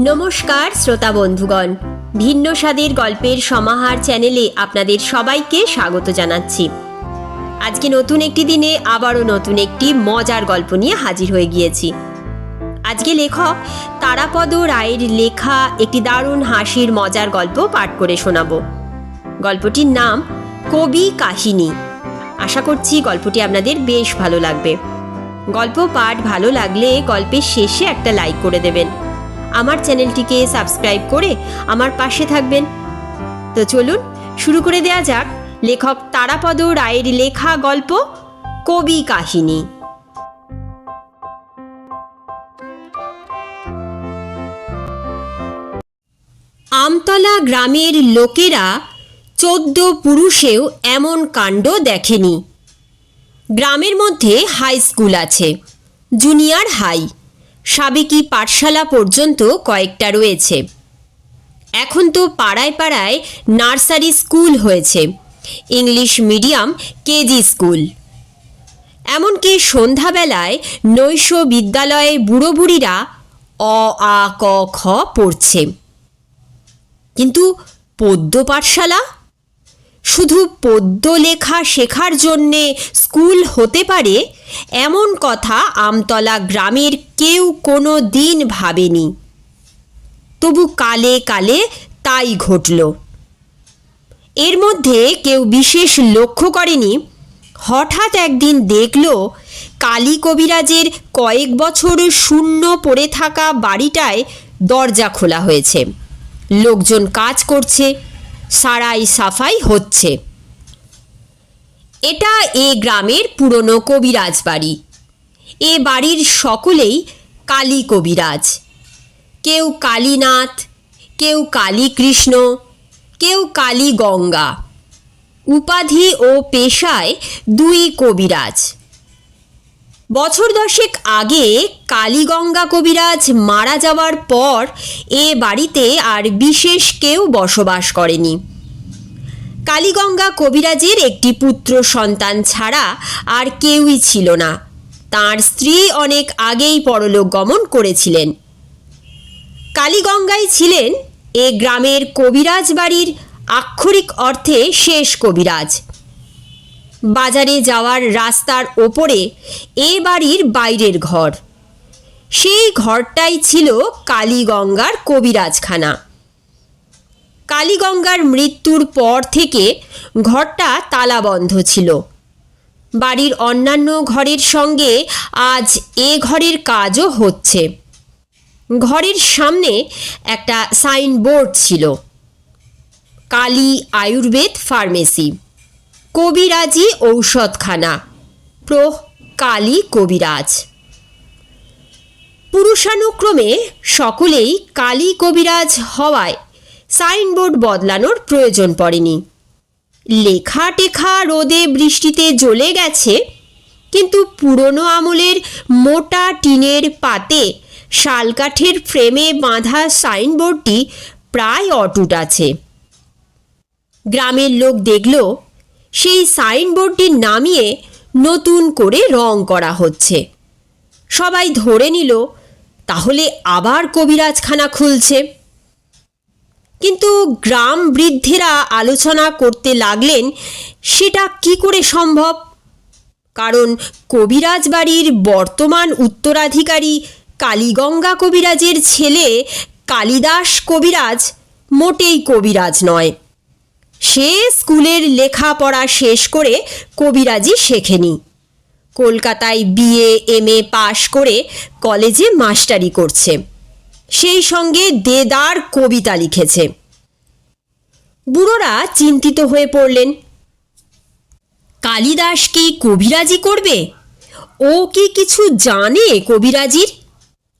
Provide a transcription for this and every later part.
নমস্কার শ্রোতা বন্ধুগণ, ভিন্ন স্বাদের গল্পের সমাহার চ্যানেলে আপনাদের সবাইকে স্বাগত জানাচ্ছি। আজকে নতুন একটি দিনে আবারও নতুন একটি মজার গল্প নিয়ে হাজির হয়ে গিয়েছি। আজকে লেখক তারাপদ রায়ের লেখা একটি দারুণ হাসির মজার গল্প পাঠ করে শোনাব। গল্পটির নাম কবি কাহিনী। আশা করছি গল্পটি আপনাদের বেশ ভালো লাগবে। গল্প পাঠ ভালো লাগলে গল্পের শেষে একটা লাইক করে দেবেন। আমার চ্যানেলটিকে সাবস্ক্রাইব করে আমার পাশে থাকবেন। তো চলুন শুরু করে দেওয়া যাক লেখক তারাপদ রায়ের লেখা গল্প কবি কাহিনী। আমতলা গ্রামের লোকেরা 14 পুরুষেও এমন কাণ্ড দেখেনি। গ্রামের মধ্যে হাই স্কুল আছে, জুনিয়র হাই, সাবেকি পাঠশালা পর্যন্ত কয়েকটা রয়েছে। এখন তো পাড়ায় পাড়ায় নার্সারি স্কুল হয়েছে, ইংলিশ মিডিয়াম কেজি স্কুল। এমনকি সন্ধ্যাবেলায় নৈশ বিদ্যালয়ে বুড়ো বুড়িরা অ আ ক খ পড়ছে। কিন্তু পদ্য পাঠশালা? শুধু পদ্য লেখা শেখার জন্যে স্কুল হতে পারে এমন কথা আমতলা গ্রামের কেউ কোনো দিন ভাবেনি। তবু কালে কালে তাই ঘটল। এর মধ্যে কেউ বিশেষ লক্ষ্য করেনি, হঠাৎ একদিন দেখল কালী কবিরাজের কয়েক বছর শূন্য পড়ে থাকা বাড়িটায় দরজা খোলা হয়েছে। লোকজন কাজ করছে, সারাই সাফাই হচ্ছে। এটা এ গ্রামের পুরনো কবিরাজ বাড়ি। এ বাড়ির সকলেই কালী কবিরাজ। কেউ কালীনাথ, কেউ কালীকৃষ্ণ, কেউ কালী গঙ্গা। উপাধি ও পেশায় দুই কবিরাজ। বছর 10 আগে কালীগঙ্গা কবিরাজ মারা যাওয়ার পর এ বাড়িতে আর বিশেষ কেউ বসবাস করেনি। কালীগঙ্গা কবিরাজের একটি পুত্র সন্তান ছাড়া আর কেউই ছিল না। তাঁর স্ত্রী অনেক আগেই পরলোক গমন করেছিলেন। কালীগঙ্গাই ছিলেন এ গ্রামের কবিরাজ বাড়ির আক্ষরিক অর্থে শেষ কবিরাজ। বাজারে যাওয়ার রাস্তার ওপরে এ বাড়ির বাইরের ঘর। সেই ঘরটাই ছিল কালীগঙ্গার কবিরাজখানা। কালীগঙ্গার মৃত্যুর পর থেকে ঘরটা তালাবন্ধ ছিল। বাড়ির অন্যান্য ঘরের সঙ্গে আজ এ ঘরের কাজও হচ্ছে। ঘরের সামনে একটা সাইনবোর্ড ছিল, কালী আয়ুর্বেদ ফার্মেসি, কবিরাজি ঔষধখানা, প্রো কালী কবিরাজ। পুরুষানুক্রমে সকলেই কালী কবিরাজ হওয়ায় সাইনবোর্ড বদলানোর প্রয়োজন পড়েনি। লেখা টেখা রোদে বৃষ্টিতে জ্বলে গেছে, কিন্তু পুরনো আমলের মোটা টিনের পাতে শালকাঠের ফ্রেমে বাঁধা সাইনবোর্ডটি প্রায় অটুট আছে। গ্রামের লোক দেখল সেই সাইনবোর্ডটি নামিয়ে নতুন করে রং করা হচ্ছে। সবাই ধরে নিল তাহলে আবার কবিরাজখানা খুলছে। কিন্তু গ্রাম বৃদ্ধেরা আলোচনা করতে লাগলেন সেটা কি করে সম্ভব, কারণ কবিরাজ বাড়ির বর্তমান উত্তরাধিকারী কালীগঙ্গা কবিরাজের ছেলে কালিদাস কবিরাজ মোটেই কবিরাজ নয়। সে স্কুলের লেখাপড়া শেষ করে কবিরাজি শেখেনি। কলকাতায় বিএ এমএ পাশ করে কলেজে মাস্টারি করছে, সেই সঙ্গে দেদার কবিতা লিখেছে। বুড়োরা চিন্তিত হয়ে পড়লেন। কালিদাস কি কবিরাজি করবে? ও কি কিছু জানে কবিরাজির?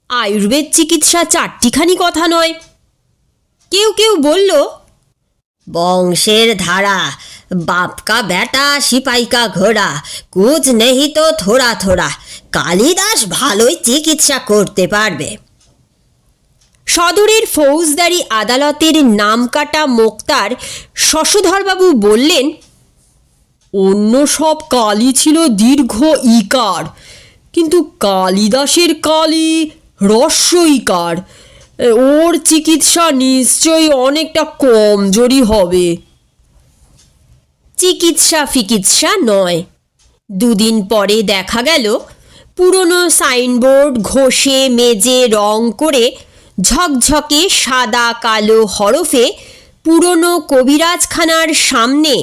আয়ুর্বেদ চিকিৎসা চারটিখানি কথা নয়। কেউ কেউ বলল, বংশের ধারা, বাপ কা বেটা সিপাই কা ঘোড়া, কুছ নেহি তো থোড়া থোড়া, কালিদাস ভালোই চিকিৎসা করতে পারবে। সদরের ফৌজদারি আদালতের নামকাটা মোক্তার শশধরবাবু বললেন, অন্য সব কালি ছিল দীর্ঘ ইকার, কিন্তু কালিদাসের কালি হ্রস্ব ইকার, ওর চিকিৎসা নিশ্চয়ই অনেকটা কমজোরি হবে। চিকিৎসা নয়, দুদিন পরে দেখা গেল পুরনো সাইনবোর্ড ঘষে মেজে রং করে ঝকঝকে সাদা কালো হরফে পুরনো কবিরাজখানার সামনে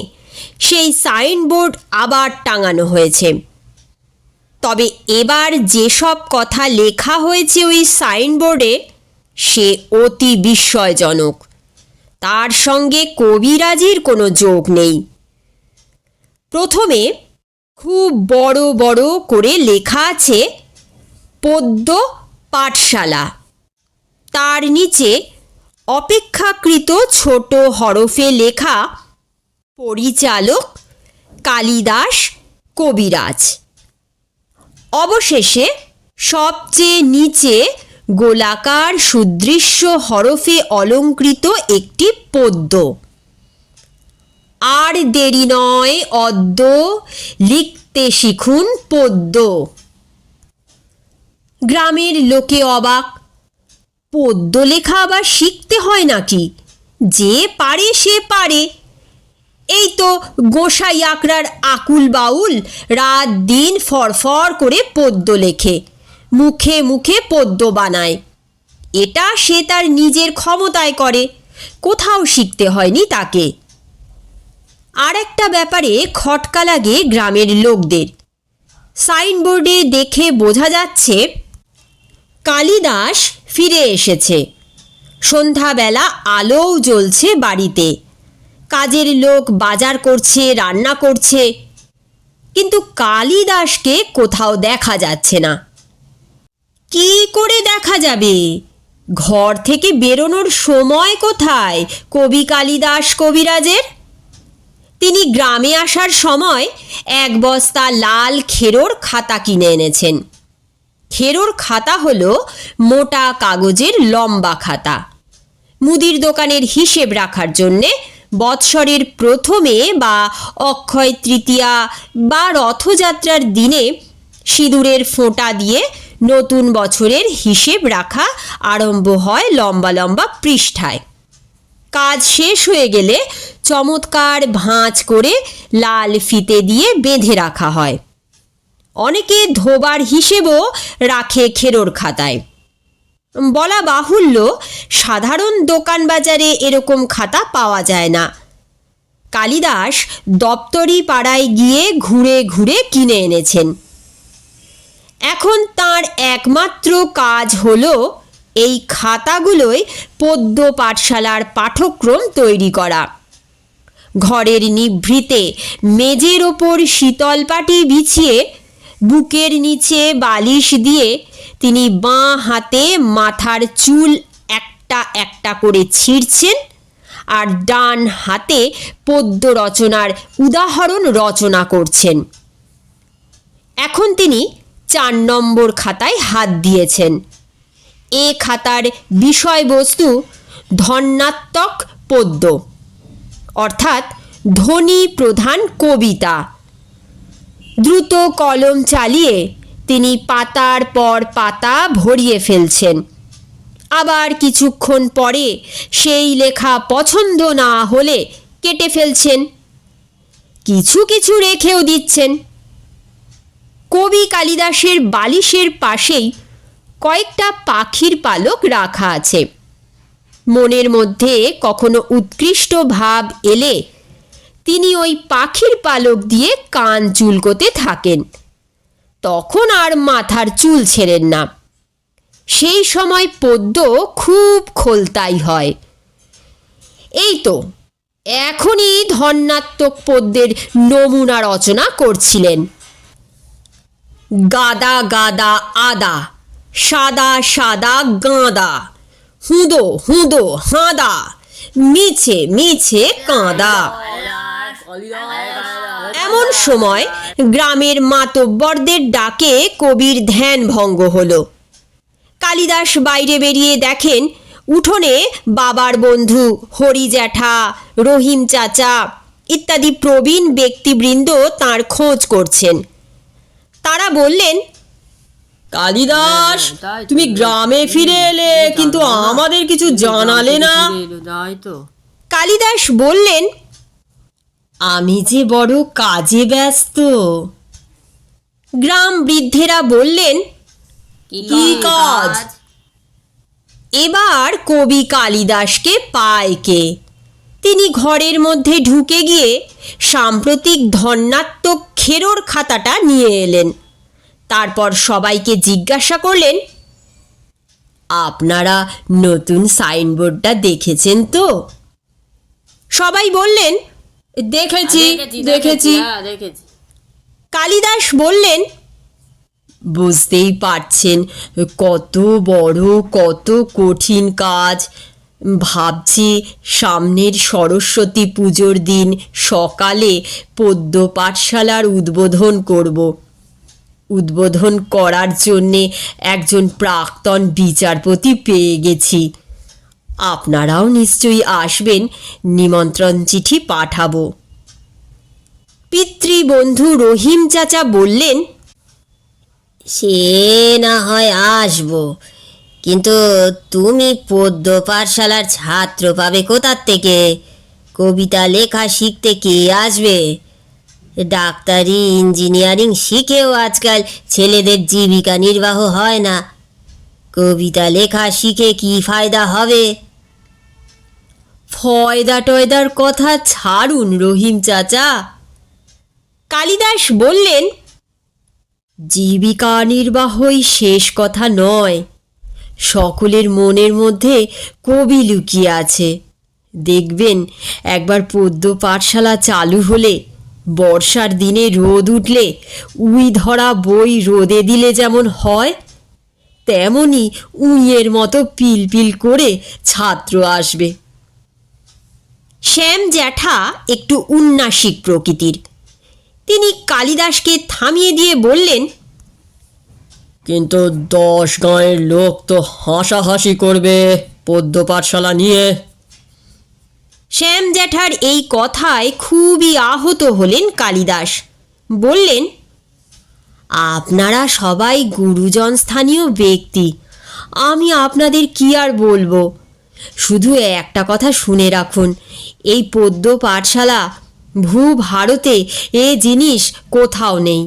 সেই সাইনবোর্ড আবার টাঙানো হয়েছে। তবে এবার যেসব কথা লেখা হয়েছে ওই সাইনবোর্ডে সে অতি বিস্ময়জনক। তার সঙ্গে কবিরাজির কোনো যোগ নেই। প্রথমে খুব বড় বড় করে লেখা আছে পদ্য পাঠশালা। তার নিচে অপেক্ষাকৃত ছোট হরফে লেখা পরিচালক কালিদাস কবিরাজ। অবশেষে সবচেয়ে নিচে গোলাকার সুদৃশ্য হরফে অলঙ্কৃত একটি পদ্য। আর দেরি নয় অদ্য, লিখতে শিখুন পদ্য। গ্রামের লোকে অবাক, পদ্য লেখা আবার শিখতে হয় নাকি? যে পারে সে পারে। এই তো গোসাই আকরার আকুল বাউল রাত দিন ফরফর করে পদ্য লেখে, মুখে মুখে পদ্য বানায়। এটা সে তার নিজের ক্ষমতায় করে, কোথাও শিখতে হয়নি তাকে। আর একটা ব্যাপারে খটকা লাগে গ্রামের লোকদের। সাইনবোর্ডে দেখে বোঝা যাচ্ছে কালিদাস ফিরে এসেছে। সন্ধ্যাবেলা আলোও জ্বলছে বাড়িতে, কাজের লোক বাজার করছে, রান্না করছে, কিন্তু কালিদাসকে কোথাও দেখা যাচ্ছে না। কি করে দেখা যাবে? ঘর থেকে বেরোনোর সময় কোথায় কবি কালিদাস কবিরাজের? তিনি গ্রামে আসার সময় এক বস্তা লাল খেরোর খাতা কিনে এনেছেন। খেরোর খাতা হলো মোটা কাগজের লম্বা খাতা। মুদির দোকানের হিসেব রাখার জন্যে বৎসরের প্রথমে বা অক্ষয় তৃতীয়া বা রথযাত্রার দিনে সিঁদুরের ফোঁটা দিয়ে নতুন বছরের হিসেব রাখা আরম্ভ হয় লম্বা লম্বা পৃষ্ঠায়। কাজ শেষ হয়ে গেলে চমৎকার ভাঁজ করে লাল ফিতে দিয়ে বেঁধে রাখা হয়। অনেকে ধোবার হিসেবও রাখে খেরোর খাতায়। বলা বাহুল্য, সাধারণ দোকান বাজারে এরকম খাতা পাওয়া যায় না। কালিদাস দপ্তরি পাড়ায় গিয়ে ঘুরে ঘুরে কিনে এনেছেন। এখন তার একমাত্র কাজ হলো এই খাতাগুলোয় পদ্য পাঠশালার পাঠ্যক্রম তৈরি করা। ঘরের নিভৃতে মেজের ওপর শীতল পাটি বিছিয়ে বুকের নিচে বালিশ দিয়ে তিনি বাঁ হাতে মাথার চুল একটা একটা করে ছিঁড়ছেন, আর ডান হাতে পদ্য রচনার উদাহরণ রচনা করছেন। এখন তিনি 4 নম্বর খাতায় হাত দিয়েছেন। এ খাতার বিষয়বস্তু ধন্যাত্মক পদ্য, অর্থাৎ ধ্বনি প্রধান কবিতা। দ্রুত কলম চালিয়ে তিনি পাতার পর পাতা ভরিয়ে ফেলছেন। আবার কিছুক্ষণ পরে সেই লেখা পছন্দ না হলে কেটে ফেলছেন, কিছু কিছু রেখেও দিচ্ছেন। কবি কালিদাসের বালিশের পাশেই কয়েকটা পাখির পালক রাখা আছে। মনের মধ্যে কখনো উৎকৃষ্ট ভাব এলে তিনি ওই পাখির পালক দিয়ে কান চুলকোতে থাকেন, তখন আর মাথার চুল ছেড়েন না। সেই সময় পদ্য খুব খোলতাই হয়। এই তো এখনই ধন্যাত্মক পদ্যের নমুনা রচনা করছিলেন। গাদা গাদা আদা, সাদা সাদা গাঁদা, হুঁদো হুঁদো হাঁদা, মিছে মিছে কাঁদা। এমন সময় গ্রামের মাতব্বরদের ডাকে কবির ধ্যান ভঙ্গ হলো। কালিদাস বাইরে বেরিয়ে দেখেন উঠোনে বাবার বন্ধু হরি জ্যাঠা, রহিম চাচা ইত্যাদি প্রবীণ ব্যক্তিবৃন্দ তাঁর খোঁজ করছেন। তারা বললেন, কালিদাস, তাই তো, তুমি গ্রামে ফিরে এলে, কিন্তু আমাদের কিছু জানালে না। তাই তো। কালিদাস বললেন, আমি যে বড় কাজে ব্যস্ত। গ্রাম বৃদ্ধেরা বললেন, কি কাজ? এবার কবি কালিদাসকে পায় কে? তিনি ঘরের মধ্যে ঢুকে গিয়ে সাম্প্রতিক ধন্যাত্মক খেরোর খাতাটা নিয়ে এলেন। তারপর সবাইকে জিজ্ঞাসা করলেন, আপনারা নতুন সাইনবোর্ডটা দেখেছেন তো? সবাই বললেন, দেখেছি দেখেছি। দেখেছি। কালিদাস বললেন, বুঝতেই পারছেন কত বড়, কত কঠিন কাজ। ভাবছি সামনের সরস্বতী পুজোর দিন সকালে পদ্য পাঠশালার উদ্বোধন করব। উদ্বোধন করার জন্যে একজন প্রাক্তন বিচারপতি পেয়ে গেছি। আপনারাও নিশ্চয়ই আসবেন, নিমন্ত্রণ চিঠি পাঠাবো। পিতৃবন্ধু রহিম চাচা বললেন, সে না হয় আসবো, কিন্তু তুমি পদ্য পাঠশালার ছাত্র পাবে কোথার থেকে? কবিতা লেখা শিখতে কে আসবে? ডাক্তারি, ইঞ্জিনিয়ারিং শিখেও আজকাল ছেলেদের জীবিকা নির্বাহ হয় না। কবিতা লেখা শিখে কি ফায়দা হবে? ফয়দা টয়দার কথা ছাড়ুন রহিম চাচা। কালিদাস বললেন, জীবিকা নির্বাহই শেষ কথা নয়। সকলের মনের মধ্যে কবি লুকিয়ে আছে। দেখবেন একবার পদ্য পাঠশালা চালু হলে, বর্ষার দিনে রোদ উঠলে উই ধরা বই রোদে দিলে যেমন হয়, তেমনি উইয়ের মতো পিলপিল করে ছাত্র আসবে। শ্যাম জ্যাঠা একটু উন্নাসিক প্রকৃতির। তিনি কালিদাসকে থামিয়ে দিয়ে বললেন, কিন্তু 10 গাঁয়ের লোক তো হাসাহাসি করবে পদ্য পাঠশালা নিয়ে। শ্যাম জ্যাঠার এই কথায় খুবই আহত হলেন কালিদাস। বললেন, আপনারা সবাই গুরুজন স্থানীয় ব্যক্তি, আমি আপনাদের কি আর বলবো। শুধু একটা কথা শুনে রাখুন, এই পদ্য পাঠশালা ভারতে এ জিনিস কোথাও নেই।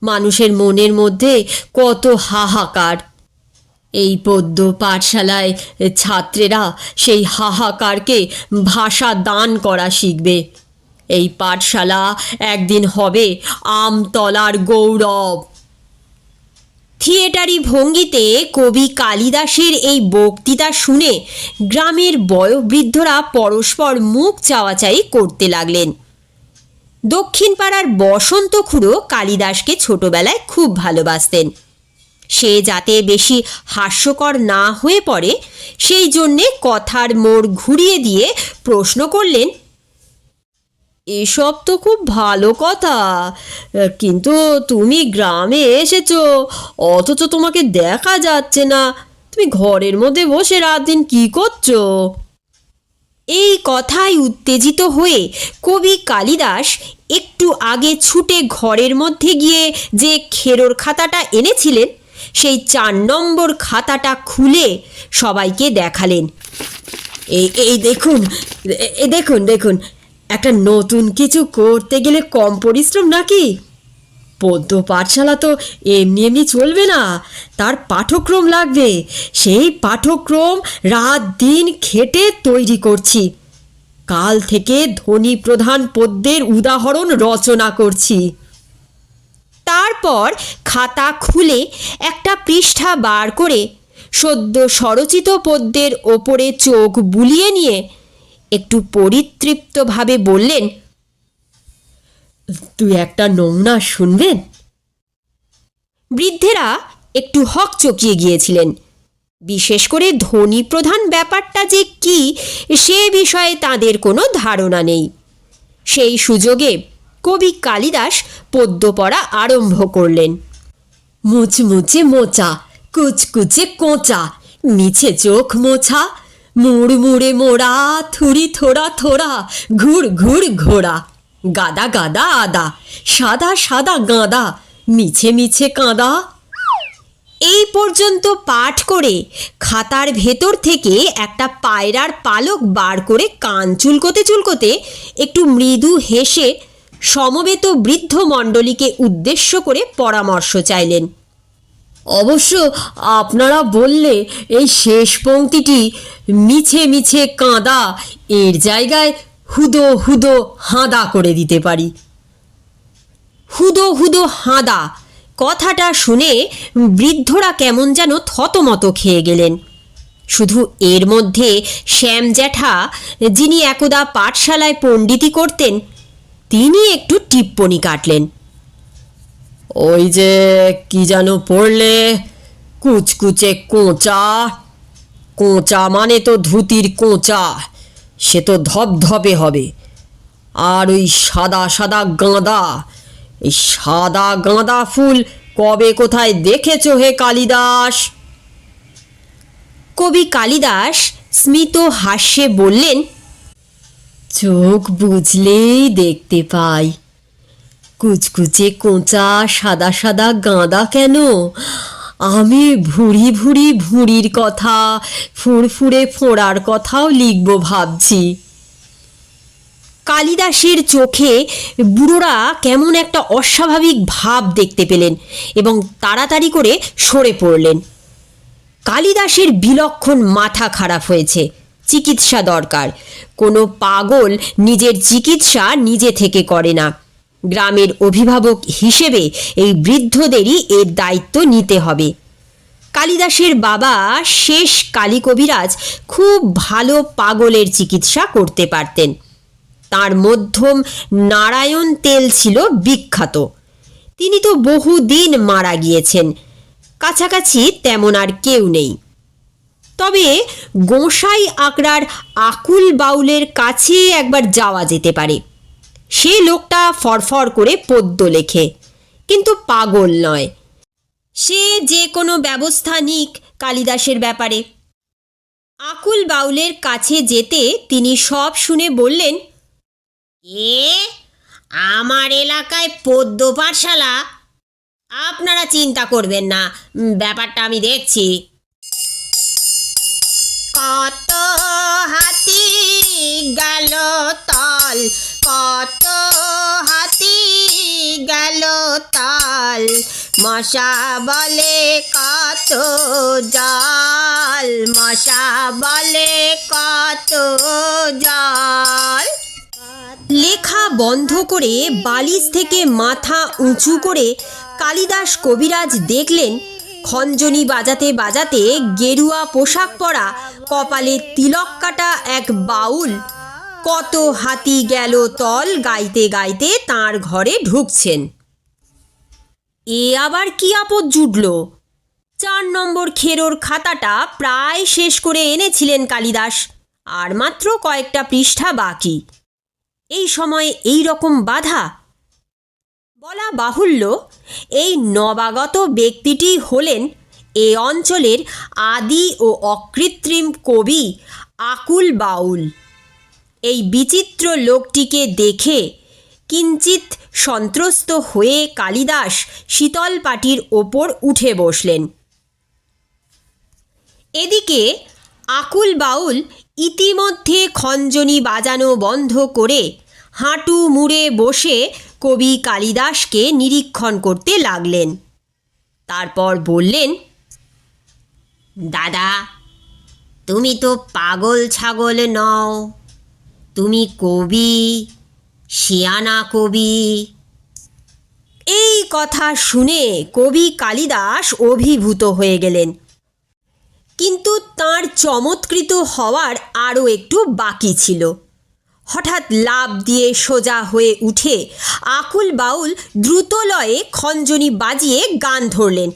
মানুষের মনের মধ্যে কত হাহাকার। এই পদ্য পাঠশালায় ছাত্রেরা সেই হাহাকারকে ভাষা দান করা শিখবে। এই পাঠশালা একদিন হবে আমতলার গৌরব। থিয়েটারি ভঙ্গিতে কবি কালিদাসের এই বক্তৃতা শুনে গ্রামের বয়োবৃদ্ধরা পরস্পর মুখ চাওয়াচাই করতে লাগলেন। দক্ষিণ পাড়ার বসন্ত খুড়ো কালিদাসকে ছোটবেলায় খুব ভালোবাসতেন। সে যাতে বেশি হাস্যকর না হয়ে পড়ে, সেই জন্যে কথার মোড় ঘুরিয়ে দিয়ে প্রশ্ন করলেন, এসব তো খুব ভালো কথা, কিন্তু তুমি গ্রামে এসেছো, অথচ তোমাকে দেখা যাচ্ছে না। তুমি ঘরের মধ্যে বসে রাত দিন কি করছো? এই কথায় উত্তেজিত হয়ে কবি কালিদাস একটু আগে ছুটে ঘরের মধ্যে গিয়ে যে খেরোর খাতাটা এনেছিলেন, সেই 4 নম্বর খাতাটা খুলে সবাইকে দেখালেন। এই দেখুন, দেখুন দেখুন, একটা নতুন কিছু করতে গেলে কম পরিশ্রম নাকি? পদ্য পাঠশালা তো এমনি এমনি চলবে না, তার পাঠ্যক্রম লাগবে। সেই পাঠ্যক্রম রাত দিন খেটে তৈরি করছি। কাল থেকে ধ্বনি প্রধান পদ্যের উদাহরণ রচনা করছি। তারপর খাতা খুলে একটা পৃষ্ঠা বার করে সদ্য স্বরচিত পদ্যের ওপরে চোখ বুলিয়ে নিয়ে একটু পরিতৃপ্তভাবে বললেন, তুই একটা নমুনা শুনবেন? বৃদ্ধেরা একটু হকচকিয়ে গিয়েছিলেন। বিশেষ করে ধ্বনি প্রধান ব্যাপারটা যে কি, সে বিষয়ে তাদের কোনো ধারণা নেই। সেই সুযোগে কবি কালিদাস পদ্য পড়া আরম্ভ করলেন। মুচমুচে মোচা, কুচকুচে কোঁচা, মিছে চোখ মোছা, মুড়মুড়ে মোড়া, থুরি থোড়া থোড়া, ঘুর ঘুর ঘোড়া, গাদা গাদা আদা, সাদা সাদা গাঁদা, মিছে মিছে কাঁদা। এই পর্যন্ত পাঠ করে খাতার ভেতর থেকে একটা পায়রার পালক বার করে কান চুলকোতে চুলকোতে একটু মৃদু হেসে সমবেত বৃদ্ধ মণ্ডলীকে উদ্দেশ্য করে পরামর্শ চাইলেন। অবশ্য আপনারা বললে এই শেষ পংক্তিটি মিছে মিছে কাঁদা এর জায়গায় হুদো হুদো হাঁদা করে দিতে পারি। হুদো হুদো হাঁদা কথাটা শুনে বৃদ্ধরা কেমন যেন থতমত খেয়ে গেলেন। শুধু এর মধ্যে শ্যাম জ্যাঠা, যিনি একদা পাঠশালায় পণ্ডিতি করতেন, তিনি একটু টিপ্পনি কাটলেন। ওই যে কি যেন পড়লে, কুচকুচে কোঁচা। কোঁচা মানে তো ধুতির কোঁচা, সে তো ধপধপে হবে। আর ওই সাদা সাদা গাঁদা, এই সাদা গাঁদা ফুল কবে কোথায় দেখেছ হে কালিদাস? কবি কালিদাস স্মিত হাস্যে বললেন, চোখ বুঝলেই দেখতে পাই। কুচকুচে কোঁচা সাদা সাদা গাঁদা কেন, আমি ভুঁড়ি ভুঁড়ি ভুঁড়ির কথা, ফুরফুরে ফোঁড়ার কথাও লিখব ভাবছি। কালিদাসের চোখে বুড়োরা কেমন একটা অস্বাভাবিক ভাব দেখতে পেলেন এবং তাড়াতাড়ি করে সরে পড়লেন। কালিদাসের বিলক্ষণ মাথা খারাপ হয়েছে, চিকিৎসা দরকার। কোনো পাগল নিজের চিকিৎসা নিজে থেকে করে না। গ্রামের অভিভাবক হিসেবে এই বৃদ্ধদেরই এর দায়িত্ব নিতে হবে। কালিদাসের বাবা শেষ কালী কবিরাজ খুব ভালো পাগলের চিকিৎসা করতে পারতেন। তার মধ্যম নারায়ণ তেল ছিল বিখ্যাত। তিনি তো বহুদিন মারা গিয়েছেন, কাছাকাছি তেমন আর কেউ নেই। তবে গোঁসাই আকড়ার আকুল বাউলের কাছে একবার যাওয়া যেতে পারে। সে লোকটা ফরফর করে পদ্য লেখে, কিন্তু পাগল নয়। সে যে কোনো ব্যবস্থা নিক কালিদাসের ব্যাপারে। আকুল বাউলের কাছে যেতে তিনি সব শুনে বললেন, আমার এলাকায় পদ্য পাঠশালা? আপনারা চিন্তা করবেন না, ব্যাপারটা আমি দেখছি। কত হাতি গেল তল, কত হাতি গেল তল, মশা বলে কত জল, মশা বলে কত জল। লেখা বন্ধ করে বালিশ থেকে মাথা উঁচু করে কালিদাস কবিরাজ দেখলেন খঞ্জনি বাজাতে বাজাতে গেরুয়া পোশাক পরা, কপালে তিলক কাটা এক বাউল কত হাতি গেল তল গাইতে গাইতে তাঁর ঘরে ঢুকছেন। এ আবার কি আপদ জুটল? 4 নম্বর খেরোর খাতাটা প্রায় শেষ করে এনেছিলেন কালিদাস, আর মাত্র কয়েকটা পৃষ্ঠা বাকি। এই সময়ে এই রকম বাধা? বলা বাহুল্য, এই নবাগত ব্যক্তিটি হলেন এ অঞ্চলের আদি ও অকৃত্রিম কবি আকুল বাউল। এই বিচিত্র লোকটিকে দেখে কিঞ্চিত সন্ত্রস্ত হয়ে কালিদাস শীতল পাটির ওপর উঠে বসলেন। এদিকে আকুল বাউল ইতিমধ্যে খঞ্জনি বাজানো বন্ধ করে হাঁটু মুড়ে বসে কবি কালিদাসকে নিরীক্ষণ করতে লাগলেন। তারপর বললেন, দাদা, তুমি তো পাগল ছাগল নও, তুমি কবি, শিয়ানা কবি। এই কথা শুনে কবি কালিদাস অভিভূত হয়ে গেলেন, কিন্তু তাঁর চমৎকৃত হওয়ার আরও একটু বাকি ছিল। হঠাৎ লাফ দিয়ে সোজা হয়ে উঠে আকুল বাউল দ্রুত লয়ে খঞ্জনি বাজিয়ে গান ধরলেন।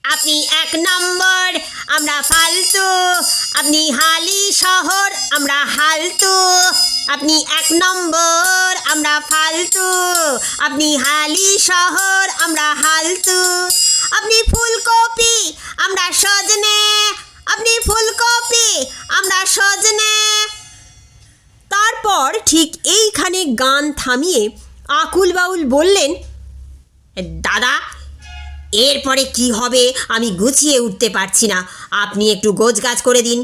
আপনি 1 নম্বর, আমরা ফালতু, আপনি হালি শহর, আমরা হালতু, আপনি 1 নম্বর, আমরা ফালতু, আপনি হালি শহর, আমরা হালতু, আপনি ফুলকপি, আমরা সজনে, আপনি ফুলকপি, আমরা সজনে। তারপর ঠিক এইখানে গান থামিয়ে আকুল বাউল বললেন, দাদা, এরপরে কি হবে আমি গুছিয়ে উঠতে পারছি না, আপনি একটু গোছগাছ করে দিন।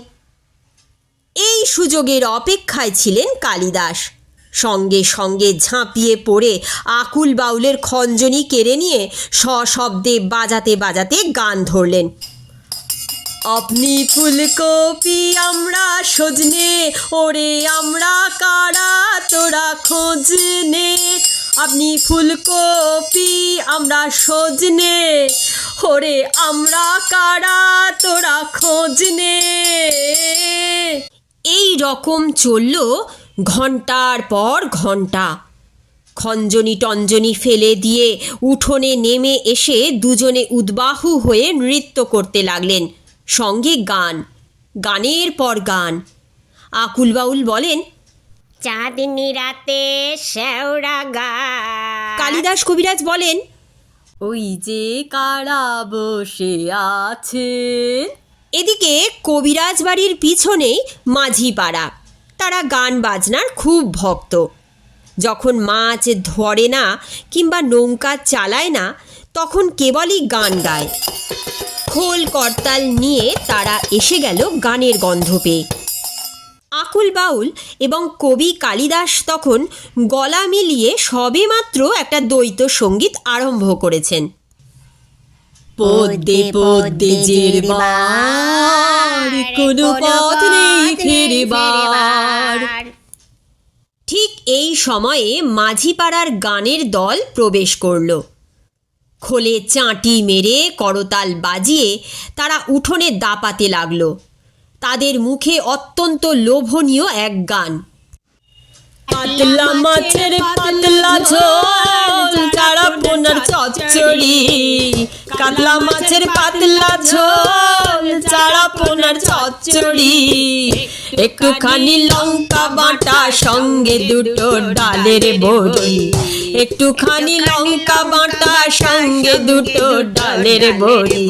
এই সুযোগের অপেক্ষায় ছিলেন কালিদাস। সঙ্গে সঙ্গে ঝাঁপিয়ে পড়ে আকুল বাউলের খঞ্জনি কেড়ে নিয়ে সশব্দে বাজাতে বাজাতে গান ধরলেন। আপনি ফুলকপি আমরা সজনে, ওরে আমরা কারা তোরা খোঁজ নে। আপনি ফুলকপি আমরা সজনে, ওরে আমরা কারা তোরা খোঁজ নে। এই রকম চলল ঘন্টার পর ঘন্টা। খঞ্জনি টঞ্জনি ফেলে দিয়ে উঠোনে নেমে এসে দুজনে উদ্বাহু হয়ে নৃত্য করতে লাগলেন, সঙ্গে গান, গানের পর গান। আকুল বাউল বলেন, চাঁদনি রাতে শেওড়া গাছ। কালিদাস কবিরাজ বলেন, ওই যে কারা বসে আছে। এদিকে কবিরাজ বাড়ির পিছনেই মাঝি পাড়া। তারা গান বাজনার খুব ভক্ত। যখন মাছ ধরে না কিংবা নৌকা চালায় না তখন কেবলই গান গায়। খোল করতাল নিয়ে তারা এসে গেল গানের গন্ধ পেয়ে। আকুল বাউল এবং কবি কালিদাস তখন গলা মিলিয়ে সবেমাত্র একটা দ্বৈত সঙ্গীত আরম্ভ করেছেন। পদ্মে পদ্মে জেরবার, কোনো পথ নেই ফেরবার। ঠিক এই সময়ে মাঝিপাড়ার গানের দল প্রবেশ করল। খোলে চাঁটি মেরে করতাল বাজিয়ে তারা উঠোনে দাপাতে লাগলো। তাদের মুখে অত্যন্ত লোভনীয় এক গান। পাতলা মাছের পাতলা ঝোল, চারা পোনার চচ্চড়ি। কাতলা মাছের পাতলা ঝোল, চারা পোনার চচ্চড়ি। একটুখানি লঙ্কা বাটা, সঙ্গে দুটো ডালের বড়ি। একটুখানি লঙ্কা বাটা, সঙ্গে দুটো ডালের বড়ি।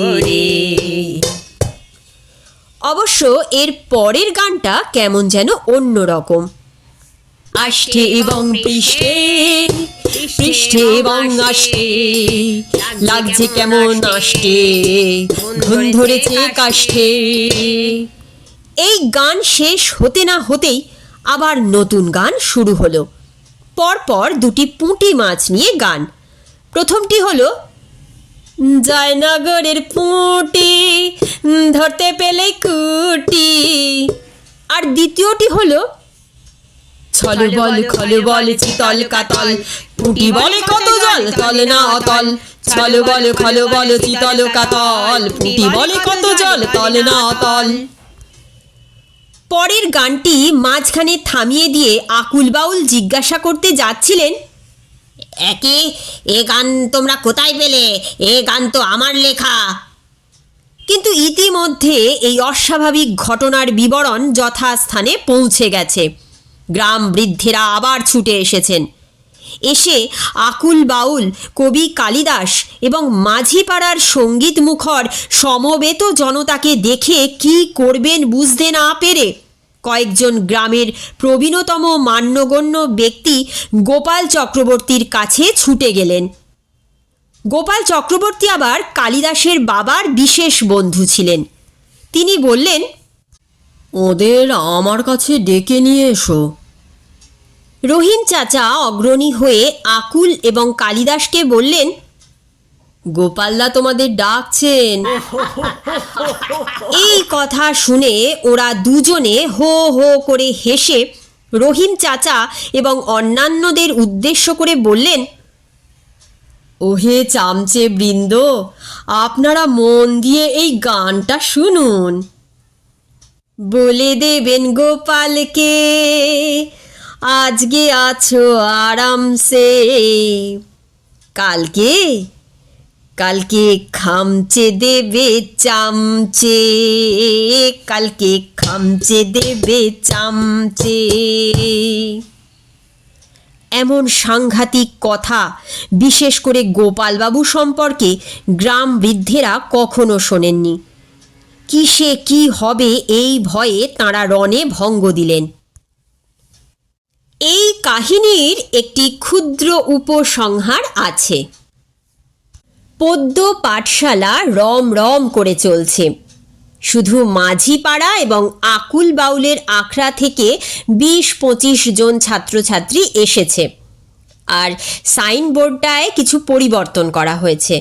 অবশ্য এর পরের গানটা কেমন যেন অন্যরকম। আষ্টে এবং পৃষ্ঠে, পৃষ্ঠে এবং আষ্টে, লাগছে কেমন আষ্টে, ঘুম ধরেছে কাষ্ঠে। এই গান শেষ হতে না হতেই আবার নতুন গান শুরু হলো। পরপর দুটি পুঁটি মাছ নিয়ে গান। প্রথমটি হলো, জয়নগরের পুঁটি ধরতে পেলে কুটি। আর দ্বিতীয়টি হলো, ছল বল খল বল চিতল কাতল, পুঁটি বলে কত জল তলে না অতল। ছল বল খল বল চিতল কাতল, পুঁটি বলে কত জল তলে না অতল। পরের গানটি মাঝখানে থামিয়ে দিয়ে আকুল বাউল জিজ্ঞাসা করতে যাচ্ছিলেন, একই এ গান তোমরা কোথায় পেলে? এ গান তো আমার লেখা। কিন্তু ইতিমধ্যে এই অস্বাভাবিক ঘটনার বিবরণ যথাস্থানে পৌঁছে গেছে। গ্রাম বৃদ্ধেরা আবার ছুটে এসেছেন। এসে আকুল বাউল, কবি কালিদাস এবং মাঝিপাড়ার সঙ্গীত মুখর সমবেত জনতাকে দেখে কি করবেন বুঝতে না পেরে কয়েকজন গ্রামের প্রবীণতম মান্যগণ্য ব্যক্তি গোপাল চক্রবর্তীর কাছে ছুটে গেলেন। গোপাল চক্রবর্তী আবার কালিদাসের বাবার বিশেষ বন্ধু ছিলেন। তিনি বললেন, ওদের আমার কাছে ডেকে নিয়ে এসো। রহিম চাচা অগ্রণী হয়ে আকুল এবং কালিদাসকে বললেন, গোপালদা তোমাদের ডাকছেন। এই কথা শুনে ওরা দুজনে হো হো করে হেসে রহিম চাচা এবং অন্যান্যদের উদ্দেশ্য করে বললেন, ওহে চামচে বৃন্দ, আপনারা মন দিয়ে এই গানটা শুনুন। বলে দেবেন গোপালকে আজকে আছো আরামসে, কালকে কালকে খামচে দেবে চামচে, কালকে খামচে দেবে চামচে। এমন সাংঘাতিক কথা বিশেষ করে গোপালবাবু সম্পর্কে গ্রাম বৃদ্ধেরা কখনো শোনেননি। কিসে কি হবে এই ভয়ে তাঁরা রণে ভঙ্গ দিলেন। এই কাহিনীর একটি ক্ষুদ্র উপসংহার আছে। পদ্য পাঠশালা রম রম করে চলছে। শুধু মাঝি পাড়া এবং আকুল বাউলের আখড়া থেকে 20-25 জন ছাত্রছাত্রী এসেছে। আর সাইনবোর্ডটায় কিছু পরিবর্তন করা হয়েছে।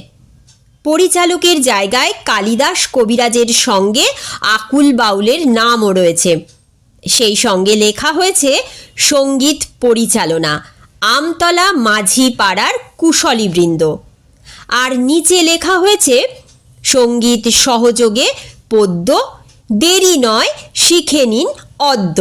পরিচালকের জায়গায় কালিদাস কবিরাজের সঙ্গে আকুল বাউলের নামও রয়েছে। সেই সঙ্গে লেখা হয়েছে সঙ্গীত পরিচালনা আমতলা মাঝি পাড়ার কুশলীবৃন্দ। আর নিচে লেখা হয়েছে সঙ্গীত সহযোগে পদ্য, দেরি নয় শিখে নিন অদ্য।